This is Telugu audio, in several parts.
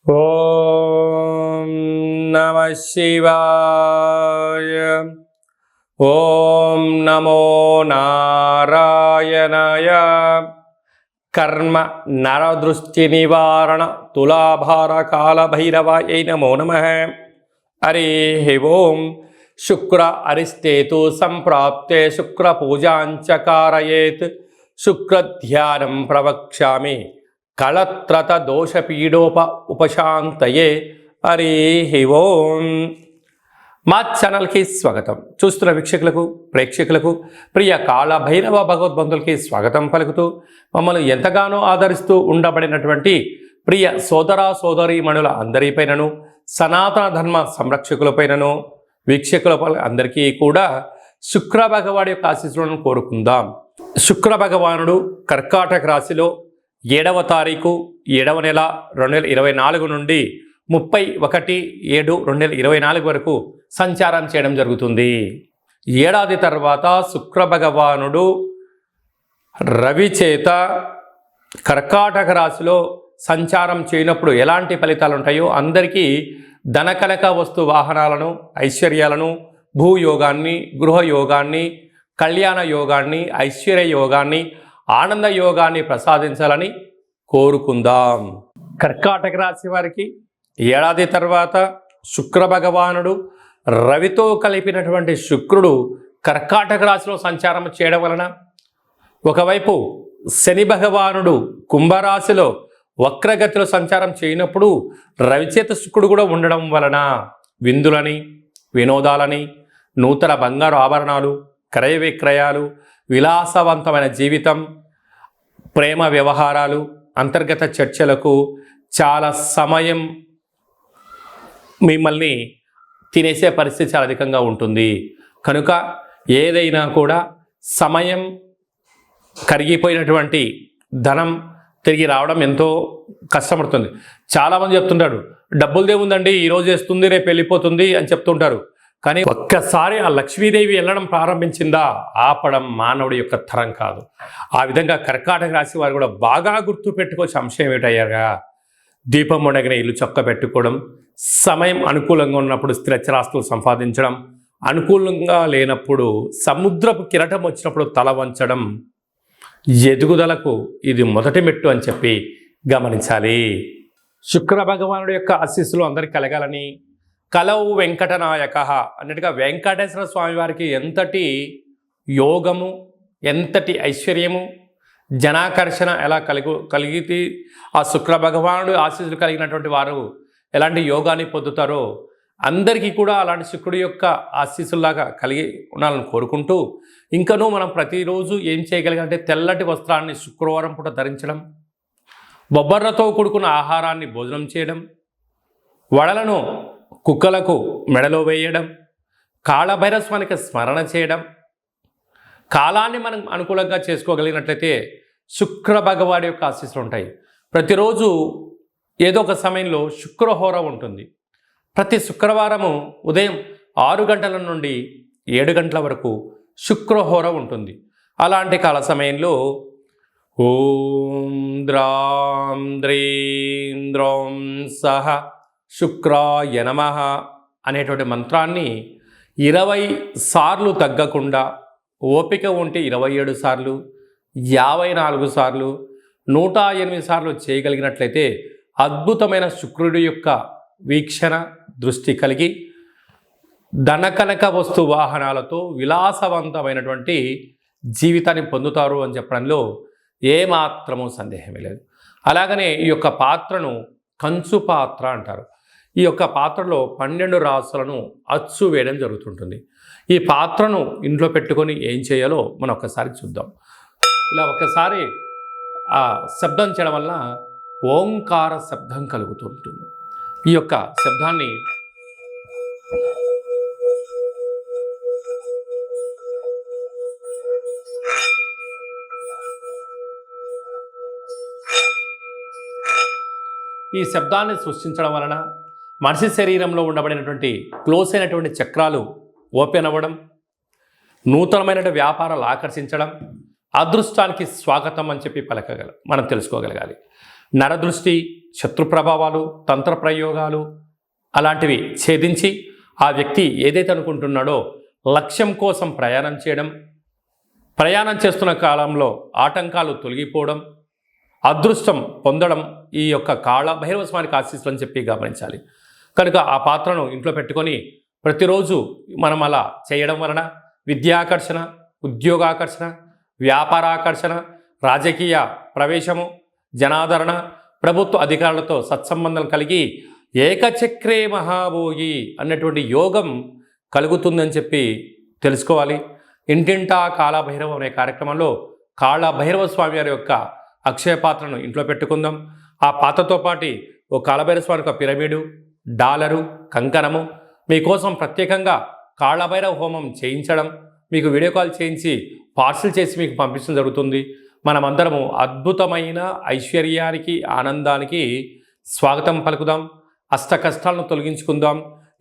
ఓం నమః శివాయ. ఓం నమో నారాయణాయ. కర్మ నరదృష్టి నివారణ తులాభార కాల భైరవాయ నమో నమః. హరి ఓం. శుక్ర అరిష్టేతు సంప్రాప్తే శుక్ర పూజాంచ కారయేత్. శుక్రధ్యానం ప్రవక్ష్యామి కళత్రత దోషపీడోప ఉపశాంతయే. హరి ఓం. మా ఛానల్కి స్వాగతం. చూస్తున్న వీక్షకులకు ప్రేక్షకులకు ప్రియ కాళభైరవ భగవద్బంధులకి స్వాగతం పలుకుతూ మమ్మల్ని ఎంతగానో ఆదరిస్తూ ఉండబడినటువంటి ప్రియ సోదర సోదరీమణుల అందరిపైనను సనాతన ధర్మ సంరక్షకులపైనను వీక్షకులపై అందరికీ కూడా శుక్ర భగవాడి యొక్క ఆశీస్సులను కోరుకుందాం. శుక్ర భగవానుడు కర్కాటక రాశిలో 7వ తారీఖు 7వ నెల 2024 నుండి 31/7/2024 వరకు సంచారం చేయడం జరుగుతుంది. ఏడాది తర్వాత శుక్ర భగవానుడు రవి చేత కర్కాటక రాశిలో సంచారం చేయనప్పుడు ఎలాంటి ఫలితాలు ఉంటాయో అందరికీ ధనకనక వస్తు వాహనాలను, ఐశ్వర్యాలను, భూయోగాన్ని, గృహయోగాన్ని, కళ్యాణ యోగాన్ని, ఐశ్వర్య యోగాన్ని, ఆనంద యోగాన్ని ప్రసాదించాలని కోరుకుందాం. కర్కాటక రాశి వారికి ఏడాది తర్వాత శుక్ర భగవానుడు రవితో కలిపినటువంటి శుక్రుడు కర్కాటక రాశిలో సంచారం చేయడం వలన, ఒకవైపు శని భగవానుడు కుంభరాశిలో వక్రగతిలో సంచారం చేయనప్పుడు రవిచేత శుక్రుడు కూడా ఉండడం వలన విందులని, వినోదాలని, నూతన బంగారు ఆభరణాలు, క్రయ విక్రయాలు, విలాసవంతమైన జీవితం, ప్రేమ వ్యవహారాలు, అంతర్గత చర్చలకు చాలా సమయం మిమ్మల్ని తినేసే పరిస్థితి చాలా అధికంగా ఉంటుంది. కనుక ఏదైనా కూడా సమయం కరిగిపోయినటువంటి ధనం తిరిగి రావడం ఎంతో కష్టపడుతుంది. చాలామంది చెప్తుంటాడు డబ్బులదే ఉందండి, ఈరోజు వేస్తుంది రేపు వెళ్ళిపోతుంది అని చెప్తుంటారు. కానీ ఒక్కసారి ఆ లక్ష్మీదేవి వెళ్ళడం ప్రారంభించిందా ఆపడం మానవుడి యొక్క తరం కాదు. ఆ విధంగా కర్కాటక రాశి వారు కూడా బాగా గుర్తు పెట్టుకోవచ్చు. అంశం ఏమిటయ్యాగా, దీపం ఉండగానే ఇల్లు చొక్క పెట్టుకోవడం, సమయం అనుకూలంగా ఉన్నప్పుడు స్థిరచరాస్తులు సంపాదించడం, అనుకూలంగా లేనప్పుడు సముద్రపు కిరటం వచ్చినప్పుడు తల వంచడం ఎదుగుదలకు ఇది మొదటి మెట్టు అని చెప్పి గమనించాలి. శుక్ర భగవానుడి యొక్క ఆశీస్సులు అందరికీ కలగాలని, కలవు వెంకటనాయక అన్నట్టుగా వెంకటేశ్వర స్వామి వారికి ఎంతటి యోగము, ఎంతటి ఐశ్వర్యము, జనాకర్షణ ఎలా కలిగితే ఆ శుక్ర భగవానుడు ఆశీస్సులు కలిగినటువంటి వారు ఎలాంటి యోగాన్ని పొందుతారో అందరికీ కూడా అలాంటి శుక్రుడి యొక్క ఆశీస్సుల్లాగా కలిగి ఉండాలని కోరుకుంటూ, ఇంకనూ మనం ప్రతిరోజు ఏం చేయగలిగాలంటే తెల్లటి వస్త్రాన్ని శుక్రవారం పూట ధరించడం, బొబ్బర్లతో కూడుకున్న ఆహారాన్ని భోజనం చేయడం, వడలను కుక్కలకు మెడలో వేయడం, కాళభైరస్వానికి స్మరణ చేయడం, కాలాన్ని మనం అనుకూలంగా చేసుకోగలిగినట్లయితే శుక్ర భగవాడి యొక్క ఆశీస్సులు ఉంటాయి. ప్రతిరోజు ఏదో ఒక సమయంలో శుక్రహోర ఉంటుంది. ప్రతి శుక్రవారము ఉదయం 6 గంటల నుండి 7 గంటల వరకు శుక్రహోర ఉంటుంది. అలాంటి కాల సమయంలో ఓం ద్రాం ద్రీం ద్రౌం సహ శుక్రాయ నమః అనేటువంటి మంత్రాన్ని 20 సార్లు తగ్గకుండా, ఓపిక ఉంటే 27 సార్లు, 54 సార్లు, 108 సార్లు చేయగలిగినట్లయితే అద్భుతమైన శుక్రుడి యొక్క వీక్షణ దృష్టి కలిగి ధనకనక వస్తు వాహనాలతో విలాసవంతమైనటువంటి జీవితాన్ని పొందుతారు అని చెప్పడంలో ఏమాత్రమూ సందేహమే లేదు. అలాగనే ఈ యొక్క పాత్రను కంచు పాత్ర అంటారు. ఈ యొక్క పాత్రలో 12 రాసులను అచ్చు వేయడం జరుగుతుంటుంది. ఈ పాత్రను ఇంట్లో పెట్టుకొని ఏం చేయాలో మనం ఒక్కసారి చూద్దాం. ఇలా ఒక్కసారి ఆ శబ్దం చేయడం వల్ల ఓంకార శబ్దం కలుగుతుంటుంది. ఈ యొక్క శబ్దాన్ని సృష్టించడం వలన మనిషి శరీరంలో ఉండబడినటువంటి క్లోజ్ అయినటువంటి చక్రాలు ఓపెన్ అవ్వడం, నూతనమైన వ్యాపారాలు ఆకర్షించడం, అదృష్టానికి స్వాగతం అని చెప్పి మనం తెలుసుకోగలగాలి. నరదృష్టి, శత్రు ప్రభావాలు, తంత్ర ప్రయోగాలు అలాంటివి ఛేదించి ఆ వ్యక్తి ఏదైతే అనుకుంటున్నాడో లక్ష్యం కోసం ప్రయాణం చేస్తున్న కాలంలో ఆటంకాలు తొలగిపోవడం, అదృష్టం పొందడం ఈ యొక్క కాళభైరవ స్వామికి ఆశీస్సులు అని చెప్పి గమనించాలి. కనుక ఆ పాత్రను ఇంట్లో పెట్టుకొని ప్రతిరోజు మనం అలా చేయడం వలన విద్యాకర్షణ, ఉద్యోగాకర్షణ, వ్యాపారాకర్షణ, రాజకీయ ప్రవేశము, జనాదరణ, ప్రభుత్వ అధికారులతో సత్సంబంధం కలిగి ఏకచక్రే మహాభోగి అన్నటువంటి యోగం కలుగుతుందని చెప్పి తెలుసుకోవాలి. ఇంటింటా కాళభైరవం అనే కార్యక్రమంలో కాళభైరవ స్వామి వారి యొక్క అక్షయ పాత్రను ఇంట్లో పెట్టుకుందాం. ఆ పాత్రతో పాటు ఓ కాళభైరవ స్వామి యొక్క పిరమిడు, డాలరు, కంకణము మీకోసం ప్రత్యేకంగా కాళభైరవ హోమం చేయించడం, మీకు వీడియో కాల్ చేయించి పార్సిల్ చేసి మీకు పంపించడం జరుగుతుంది. మనమందరము అద్భుతమైన ఐశ్వర్యానికి, ఆనందానికి స్వాగతం పలుకుదాం. అష్ట కష్టాలను తొలగించుకుందాం.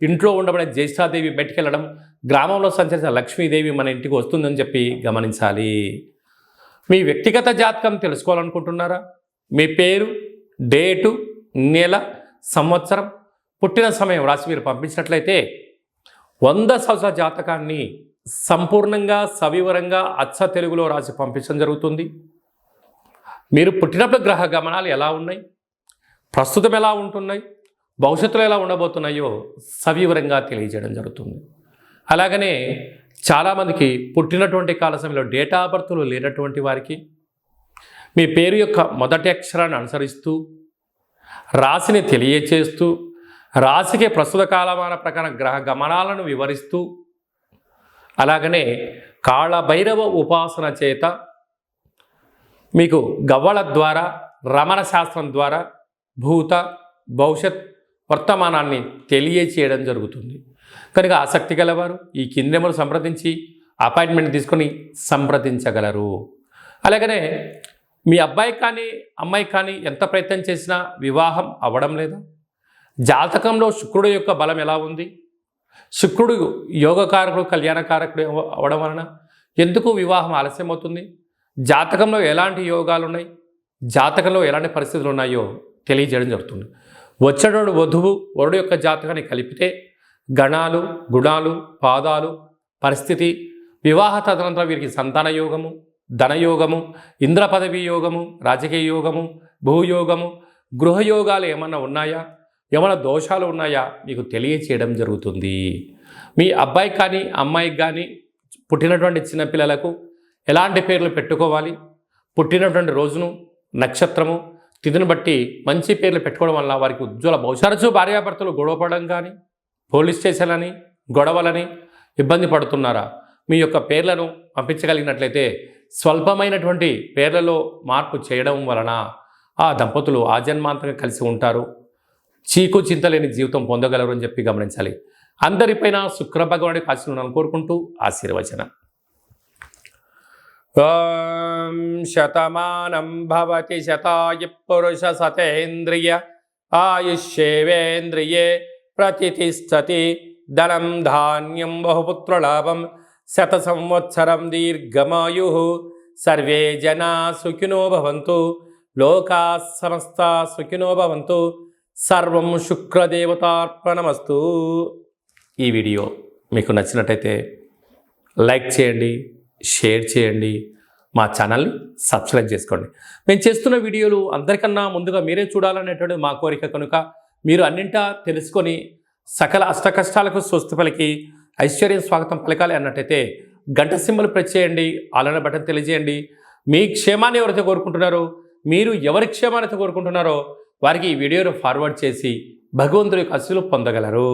ఇంట్లో ఉండబడే జ్యేష్ఠాదేవి బయటికెళ్ళడం, గ్రామంలో సంచరించిన లక్ష్మీదేవి మన ఇంటికి వస్తుందని చెప్పి గమనించాలి. మీ వ్యక్తిగత జాతకం తెలుసుకోవాలనుకుంటున్నారా? మీ పేరు, డేటు, నెల, సంవత్సరం, పుట్టిన సమయం రాసి మీరు పంపించినట్లయితే 100 సంవత్సరాల జాతకాన్ని సంపూర్ణంగా సవివరంగా అచ్చ తెలుగులో రాసి పంపించడం జరుగుతుంది. మీరు పుట్టినప్పుడు గ్రహ గమనాలు ఎలా ఉన్నాయి, ప్రస్తుతం ఎలా ఉంటున్నాయి, భవిష్యత్తులో ఎలా ఉండబోతున్నాయో సవివరంగా తెలియజేయడం జరుగుతుంది. అలాగనే చాలామందికి పుట్టినటువంటి కాల సమయంలో డేటా ఆఫ్ బర్త్లు లేనటువంటి వారికి మీ పేరు యొక్క మొదటి అక్షరాన్ని అనుసరిస్తూ రాశిని తెలియచేస్తూ రాశికి ప్రస్తుత కాలమాన ప్రకారం గ్రహ గమనాలను వివరిస్తూ అలాగనే కాళభైరవ ఉపాసన చేత మీకు గవ్వల ద్వారా, రమణ శాస్త్రం ద్వారా భూత, భవిష్యత్, వర్తమానాన్ని తెలియచేయడం జరుగుతుంది. కనుక ఆసక్తి గలవారు ఈ కింది నెంబర్ సంప్రదించి అపాయింట్మెంట్ తీసుకొని సంప్రదించగలరు. అలాగనే మీ అబ్బాయి కానీ అమ్మాయి కానీ ఎంత ప్రయత్నం చేసినా వివాహం అవ్వడం లేదా? జాతకంలో శుక్రుడు యొక్క బలం ఎలా ఉంది? శుక్రుడు యోగకారకుడు, కళ్యాణకారకుడు అవ్వడం వలన ఎందుకు వివాహం ఆలస్యం అవుతుంది? జాతకంలో ఎలాంటి యోగాలు ఉన్నాయి, జాతకంలో ఎలాంటి పరిస్థితులు ఉన్నాయో తెలియజేయడం జరుగుతుంది. వచ్చేటోడు వధువు, వరుడు యొక్క జాతకాన్ని కలిపితే గణాలు, గుణాలు, పాదాలు, పరిస్థితి, వివాహ తదనంతరం వీరికి సంతాన యోగము, ధనయోగము, ఇంద్ర పదవి యోగము, రాజకీయ యోగము, భూయోగము, గృహయోగాలు ఏమన్నా ఉన్నాయా, ఏమైనా దోషాలు ఉన్నాయా మీకు తెలియచేయడం జరుగుతుంది. మీ అబ్బాయికి కానీ అమ్మాయికి కానీ పుట్టినటువంటి చిన్నపిల్లలకు ఎలాంటి పేర్లు పెట్టుకోవాలి, పుట్టినటువంటి రోజును, నక్షత్రము, తిథిని బట్టి మంచి పేర్లు పెట్టుకోవడం వల్ల వారికి ఉజ్వల భవిష్యత్తు. తరచూ భార్యాభర్తలు గొడవపడడం కానీ, పోలీస్ స్టేషన్లని, గొడవలని ఇబ్బంది పడుతున్నారా? మీ యొక్క పేర్లను పంపించగలిగినట్లయితే స్వల్పమైనటువంటి పేర్లలో మార్పు చేయడం వలన ఆ దంపతులు ఆజన్మాంతంగా కలిసి ఉంటారు, చీకు చింతలేని జీవితం పొందగలరు అని చెప్పి గమనించాలి. అందరిపైన శుక్ర భగవానుడి ఆశీర్వాదాలను కోరుకుంటూ ఆశీర్వచనం. ఓం శతమానం భవతి శతాయ పురుష సతేంద్రియ ఆయుష్యేవేంద్రియే ప్రతిష్టతి ధనం ధాన్యం బహుపుత్రలాభం శత సంవత్సరం దీర్ఘమాయు సర్వే జనా సుఖినో భవంతు లోకా సమస్తా సుఖినో భవంతు సర్వం శుక్రదేవతార్పణమస్తు. ఈ వీడియో మీకు నచ్చినట్టయితే లైక్ చేయండి, షేర్ చేయండి, మా ఛానల్ని సబ్స్క్రైబ్ చేసుకోండి. మేము చేస్తున్న వీడియోలు అందరికన్నా ముందుగా మీరే చూడాలనేటువంటి మా కోరిక. కనుక మీరు అన్నింటా తెలుసుకొని సకల అష్టకష్టాలకు స్వస్తి పలికి ఐశ్వర్యం స్వాగతం పలకాలి అన్నట్టయితే గంట సింబల్ ప్రెస్ చేయండి, ఆలన బటన్ తెలియజేయండి. మీ క్షేమాన్ని ఎవరైతే కోరుకుంటున్నారో, మీరు ఎవరి క్షేమాన్ని కోరుకుంటున్నారో వారికి ఈ వీడియోను ఫార్వర్డ్ చేసి భగవంతుడి యొక్క ఆశీస్సులు పొందగలరు.